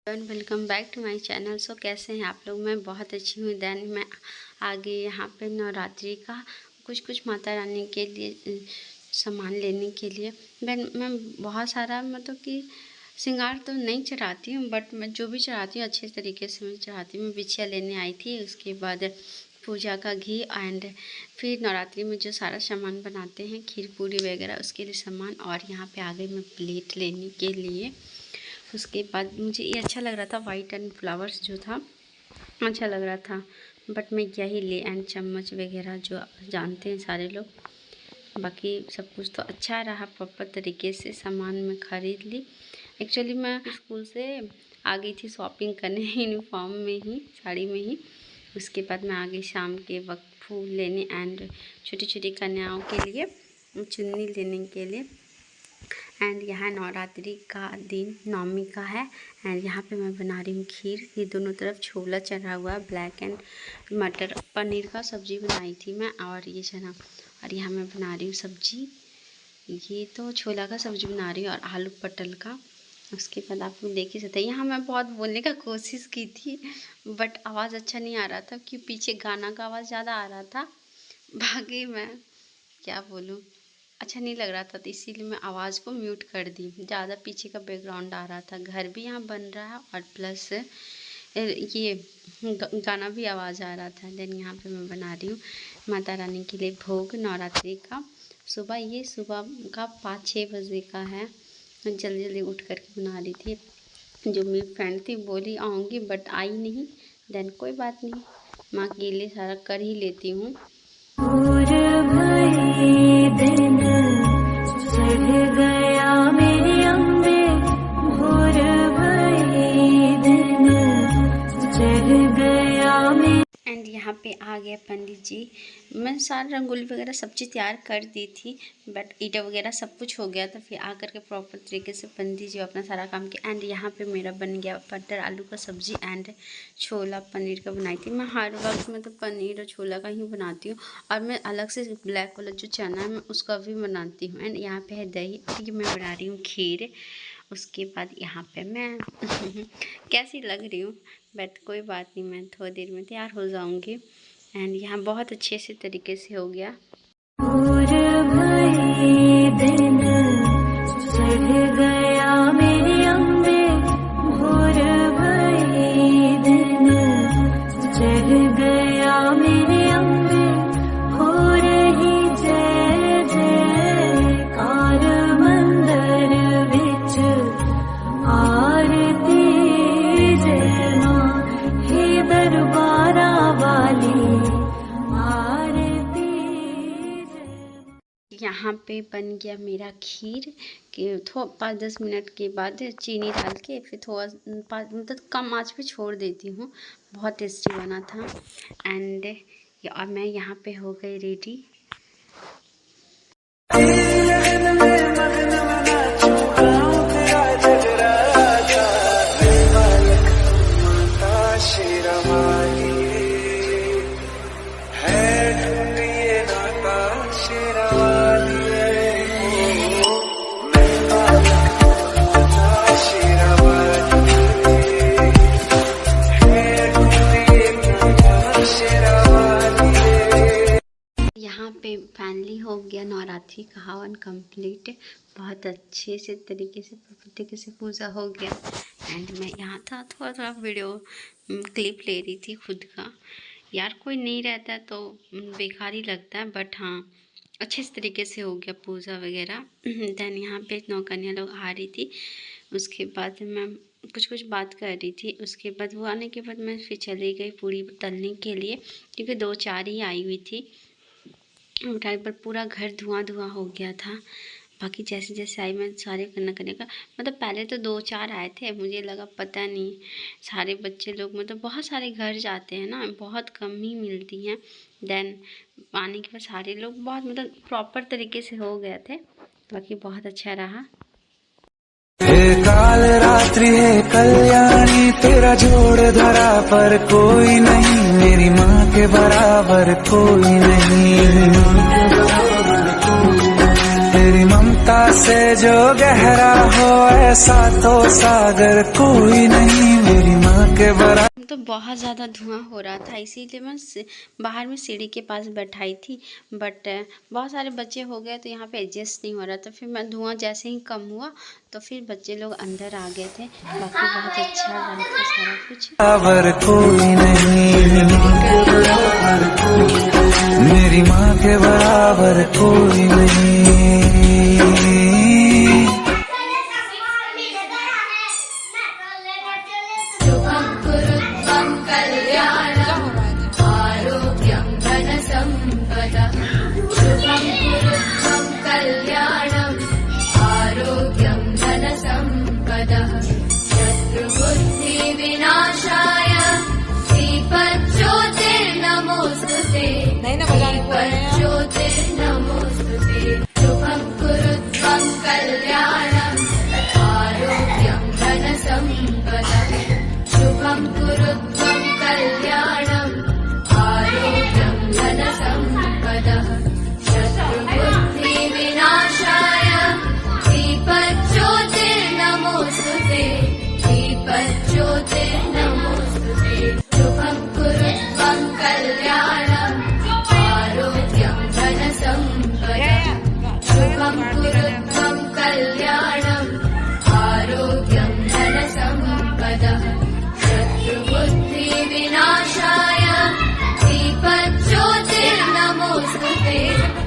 Welcome back to my channel. So कैसे हैं आप लोग? मैं बहुत अच्छी हूँ। देन मैं आगे यहाँ पे नवरात्रि का कुछ माता रानी के लिए सामान लेने के लिए मैं बहुत सारा मतलब कि श्रृंगार तो नहीं चढ़ाती हूँ, बट मैं जो भी चढ़ाती हूँ अच्छे तरीके से मैं चढ़ाती हूँ। मैं बिछिया लेने आई थी, उसके बाद पूजा का घी एंड फिर नवरात्रि में जो सारा सामान बनाते हैं खीर पूरी वगैरह उसके लिए सामान। और यहाँ पे आ गई मैं प्लेट लेने के लिए। उसके बाद मुझे ये अच्छा लग रहा था, वाइट एंड फ्लावर्स जो था अच्छा लग रहा था, बट मैं यही ले एंड चम्मच वगैरह जो जानते हैं सारे लोग। बाकी सब कुछ तो अच्छा रहा, प्रॉपर तरीके से सामान मैं ख़रीद ली। एक्चुअली मैं स्कूल से आ गई थी शॉपिंग करने यूनिफॉर्म में ही, साड़ी में ही। उसके बाद मैं आ गई शाम के वक्त फूल लेने एंड छोटी छोटी कन्याओं के लिए चुन्नी लेने के लिए। एंड यहाँ नवरात्रि का दिन नवमी का है एंड यहाँ पे मैं बना रही हूँ खीर। ये दोनों तरफ छोला चढ़ा हुआ है, ब्लैक एंड मटर पनीर का सब्ज़ी बनाई थी मैं, और ये चना। और यहाँ मैं बना रही हूँ सब्ज़ी, ये तो छोला का सब्ज़ी बना रही हूँ और आलू पटल का। उसके बाद आप लोग देख ही सकते हैं। यहाँ मैं बहुत बोलने का कोशिश की थी बट आवाज़ अच्छा नहीं आ रहा था क्योंकि पीछे गाना का आवाज़ ज़्यादा आ रहा था। बाकी मैं क्या बोलूँ, अच्छा नहीं लग रहा था, तो इसीलिए मैं आवाज़ को म्यूट कर दी। ज़्यादा पीछे का बैकग्राउंड आ रहा था, घर भी यहाँ बन रहा है और प्लस ये गाना भी आवाज़ आ रहा था। देन यहाँ पे मैं बना रही हूँ माता रानी के लिए भोग नवरात्रि का। सुबह का 5-6 बजे का है। मैं जल्दी उठ करके बना रही थी। जो मेरी फ्रेंड थी बोली आऊँगी बट आई नहीं। देन कोई बात नहीं, माँ के लिए सारा कर ही लेती हूँ। दिन चढ़ गया मेरे अम्बे, भोर भई दिन चढ़ गया मेरे। एंड यहाँ पे आ गया पंडित जी। मैं सारा रंगोली वगैरह सब चीज़ तैयार कर दी थी बट ईटा वगैरह सब कुछ हो गया था। फिर आकर के प्रॉपर तरीके से पंडित जी अपना सारा काम किया। एंड यहाँ पे मेरा बन गया मटर आलू का सब्ज़ी एंड छोला पनीर का बनाई थी। मैं हर वक्त में तो पनीर और छोला का ही बनाती हूँ और मैं अलग से ब्लैक वाला जो चना है मैं उसका भी बनाती हूँ। एंड यहाँ पे है दही, ये मैं बना रही हूँ खीर। उसके बाद यहाँ पे मैं कैसी लग रही हूँ बट कोई बात नहीं, मैं थोड़ी देर में तैयार हो जाऊँगी। एंड यहाँ बहुत अच्छे से तरीके से हो गया। दिन चढ़ गया मेरे अम्बे, भोर भई दिन चढ़ गया मेरे अम्बे, हो रही जय जयकार मंदिर विच आरती जय मां हे दरबारा वाली आरती। यहाँ पे बन गया मेरा खीर कि 5-10 मिनट के बाद चीनी डाल के फिर थोड़ा मतलब कम आंच पे छोड़ देती हूँ। बहुत टेस्टी बना था। एंड और मैं यहाँ पे हो गई रेडी। यहाँ पे फाइनली हो गया नवरात्रि का हवन कंप्लीट। बहुत अच्छे से तरीके से पूजा हो गया। एंड मैं यहाँ था थोड़ा वीडियो क्लिप ले रही थी खुद का। यार कोई नहीं रहता तो बेकार ही लगता है, बट हाँ अच्छे से तरीके से हो गया पूजा वगैरह। देन यहाँ पे 9 कन्या लोग आ रही थी। उसके बाद मैं कुछ बात कर रही थी। उसके बाद वो आने के बाद मैं फिर चली गई पूरी तलने के लिए क्योंकि 2-4 ही आई हुई थी। टाइम पर पूरा घर धुआं हो गया था। बाकी जैसे जैसे आई मैं सारे करने का मतलब पहले तो 2-4 आए थे, मुझे लगा पता नहीं सारे बच्चे लोग मतलब बहुत सारे घर जाते हैं ना, बहुत कम ही मिलती हैं। देन आने के बाद सारे लोग बहुत मतलब प्रॉपर तरीके से हो गए थे। बाकी बहुत अच्छा रहा। काल रात्रि है कल्याणी, तेरा जोड़ धरा पर कोई नहीं, मेरी माँ के बराबर कोई नहीं। तेरी ममता से जो गहरा हो ऐसा तो सागर कोई नहीं। के बराबर। तो बहुत ज़्यादा धुआं हो रहा था, इसीलिए मैं बाहर में सीढ़ी के पास बैठाई थी, बट बहुत सारे बच्चे हो गए तो यहाँ पे एडजस्ट नहीं हो रहा था। फिर मैं धुआं जैसे ही कम हुआ तो फिर बच्चे लोग अंदर आ गए थे। बाकी बहुत अच्छा रहा था सारा कुछ। बराबर कोई नहीं, मेरी माँ के बराबर कोई नहीं। नहीं ना बजाने को है शुभं कुरु त्वं कल्याणं आरोग्यं धनसम्पदः शुभं कुरु त्वं कल्याणं आरोग्यं धनसम्पदः शत्रुबुद्धिविनाशाय दीपज्योतिर्नमोऽस्तुते दीपज्योतिर्नमोऽस्तुते शुभं कुरु त्वं कल्याणं शुभं कुरु त्वं कल्याणं आरोग्यं धनसम्पदः शत्रुबुद्धिविनाशाय दीपज्योतिर्नमोऽस्तुते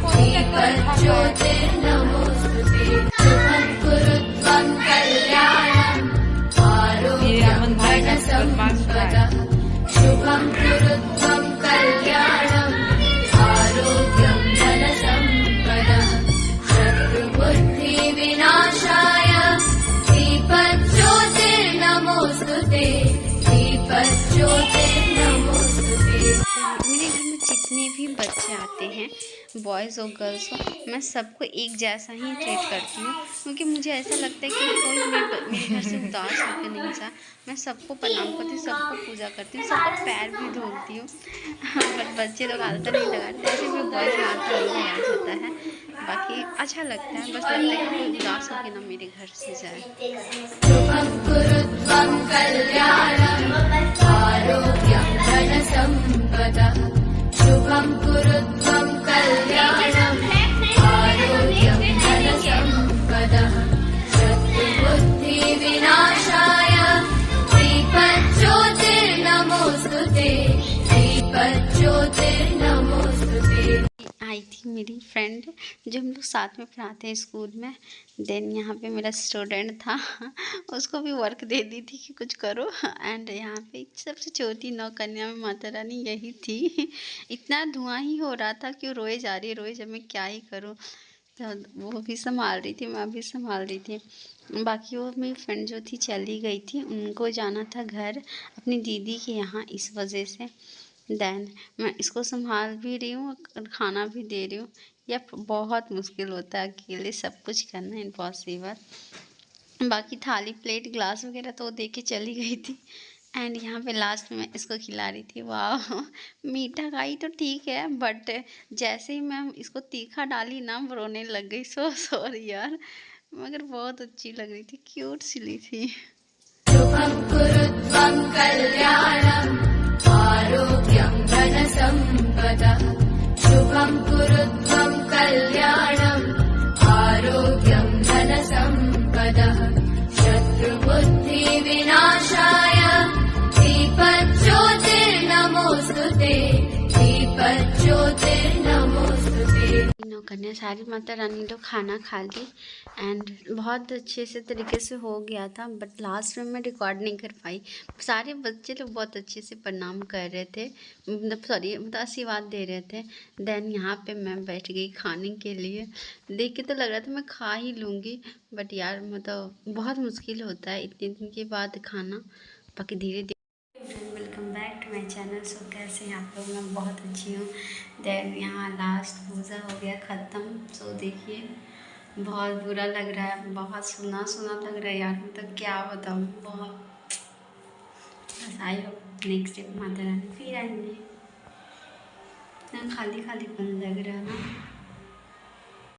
दीपज्योतिर्नमोऽस्तुते शुभं कुरु त्वं कल्याणं आरोग्यं धनसम्पदः शुभं कुरु त्वं कल्याणं आरोग्यं धनसम्पदः शत्रुबुद्धिविनाशाय दीपज्योतिर्नमोऽस्तुते दीपज्योतिर्नमोऽस्तुते। मेरे घर में जितने भी बच्चे आते हैं, बॉयज़ हो गर्ल्स हो, मैं सबको एक जैसा ही ट्रीट करती हूँ, क्योंकि मुझे ऐसा लगता है कि कोई मेरे घर से उदास होकर नहीं जा। मैं सबको प्रणाम करती हूँ, सबको पूजा करती हूँ, सबको पैर भी धोती हूँ। बट बच्चे लोग आदत नहीं लगाते, ऐसे भी बॉयज़ में आता नहीं लगाया जाता है। बाकी अच्छा लगता है, बस लगता है कि कोई उदास होकर ना मेरे घर से जाए। शुभं कुरु त्वं कल्याणं आरोग्यं धनसम्पदः शुभं कुरु त्वं कल्याणं आरोग्यं धनसम्पदः शत्रुबुद्धिविनाशाय दीपज्योतिर्नमोऽस्तुते दीपज्योतिर्नमोऽस्तुते। आई थी मेरी फ्रेंड, जो हम लोग साथ में पढ़ाते हैं स्कूल में। देन यहाँ पे मेरा स्टूडेंट था, उसको भी वर्क दे दी थी कि कुछ करो। एंड यहाँ पे सबसे छोटी 9 कन्या में माता रानी यही थी। इतना धुआं ही हो रहा था कि वो रोए जा रही, रोए जब मैं क्या ही करूँ। तो वो भी संभाल रही थी, मैं भी संभाल रही थी। बाकी वो मेरी फ्रेंड जो थी चली गई थी, उनको जाना था घर अपनी दीदी के यहाँ, इस वजह से। देन मैं इसको संभाल भी रही हूँ और खाना भी दे रही हूँ। यह बहुत मुश्किल होता है, अकेले सब कुछ करना इम्पॉसिबल। बाकी थाली प्लेट ग्लास वगैरह तो दे के चली गई थी। एंड यहाँ पे लास्ट में इसको खिला रही थी। वाह, मीठा खाई तो ठीक है, बट जैसे ही मैं इसको तीखा डाली ना, रोने लग गई। सॉरी यार, मगर बहुत अच्छी लग रही थी, क्यूट सिली थी। शुभं कुरु त्वं कल्याणं आरोग्यं धनसम्पदः शुभं कुरु त्वं कल्याणं आरोग्यं धनसम्पदः शत्रुबुद्धिविनाशाय दीपज्योतिर्नमोऽस्तुते दीपज्योतिर्नमोऽस्तुते। कन्या सारी माता रानी लोग खाना खा ली एंड बहुत अच्छे से तरीके से हो गया था, बट लास्ट में मैं रिकॉर्ड नहीं कर पाई। सारे बच्चे लोग बहुत अच्छे से प्रणाम कर रहे थे, मतलब आशीर्वाद दे रहे थे। देन यहाँ पे मैं बैठ गई खाने के लिए। देख के तो लग रहा था मैं खा ही लूँगी, बट यार मतलब बहुत मुश्किल होता है इतने दिन के बाद खाना। बाकी धीरे धीरे। Welcome back to my channel. So कैसे हैं आप लोग? मैं बहुत अच्छी हूँ। देन यहाँ लास्ट पूजा हो गया ख़त्म। सो देखिए बहुत बुरा लग रहा है, बहुत सुना सुना लग रहा है यार, मतलब क्या बताऊँ। बहुत बस आई हो नेक्स्ट डे माता रानी फिर आएंगे। खाली खाली पन लग रहा है ना।